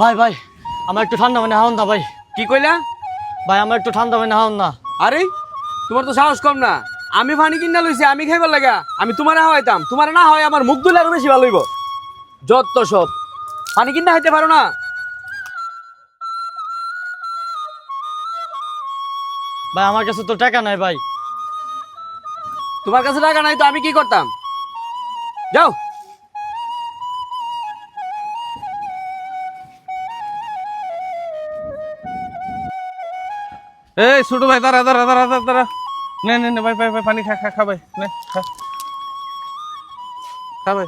ভাই ভাই আমার একটু ঠান্ডা মানে হাওন না ভাই। কি কইলা? ভাই আমার একটু ঠান্ডা মানে হাওন না। আরে তোমার তো সাহস কম না। আমি পানি কিনা লইছি, আমি খাইবার লাগা আমি তোমারে হাওয়াইতাম। তোমারে না হয় আমার মুখ দুলে আরো বেশি ভালো হইব। যত সব পানি কিনা খাইতে পারো না। ভাই আমার কাছে তো টাকা নাই ভাই। তোমার কাছে টাকা নাই তো আমি কি করতাম? যাও। এই ছোট ভাই দাঁড়া দাঁড়া দাঁড়া দাঁড়া দাঁড়া। নে নে নে ভাই ভাই ভাই পানি খা খা খা ভাই, নে খা খা ভাই।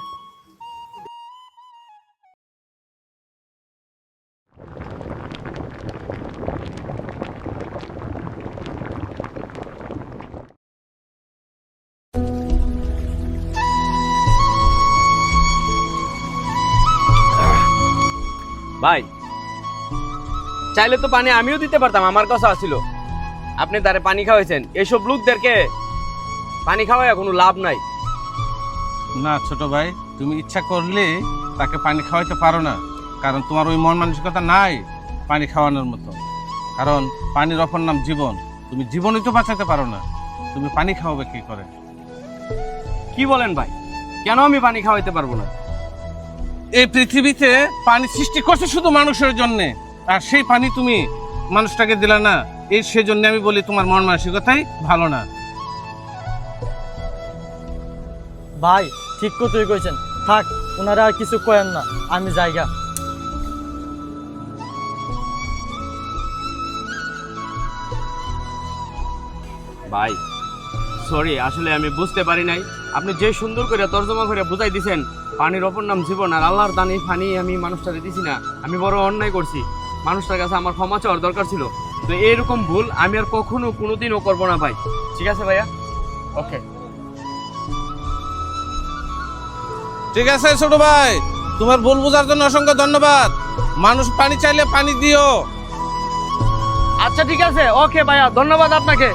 ভাই চাইলে তো পানি আমিও দিতে পারতাম, আমার কাছে আসছিল। আপনি তারে পানি খাওয়াইছেন, এসব লোকদেরকে পানি খাওয়ায় কোনো লাভ নাই। না ছোট ভাই, তুমি ইচ্ছা করলে তাকে পানি খাওয়াইতে পারো না, কারণ তোমার ওই মন মানসিকতা নাই পানি খাওয়ানোর মতো। কারণ পানির অপর নাম জীবন, তুমি জীবনই তো বাঁচাতে পারো না, তুমি পানি খাওয়াবে কি করে? কি বলেন ভাই, কেন আমি পানি খাওয়াইতে পারবো না? এই পৃথিবীতে পানি সৃষ্টি করছে শুধু মানুষের জন্য, আর সেই পানি তুমি মানুষটাকে দিলা না, এই সেজন্য আমি বলি তোমার মন মানসিকতাই ভালো না। ভাই ঠিক কথাই কইছেন, থাক ওনারা আর কিছু কয়েন না, আমি জায়গা। ভাই সরি, আসলে আমি বুঝতে পারি নাই। আপনি যে সুন্দর করে তর্জমা করে বুঝাই দিছেন পানির অপর নাম জীবন, আর আল্লাহর দান এই পানি আমি মানুষটাকে দিছি না, আমি বড় অন্যায় করছি। মানুষটার কাছে আমার ক্ষমা চাওয়ার দরকার ছিল। তো এরকম ভুল আমি আর কখনো কোনোদিনও করবো না ভাই। ঠিক আছে ভাইয়া, ওকে। ঠিক আছে ছোট ভাই, তোমার ভুল বোঝার জন্য অসংখ্য ধন্যবাদ। মানুষ পানি চাইলে পানি দিও। আচ্ছা ঠিক আছে, ওকে ভাইয়া, ধন্যবাদ আপনাকে।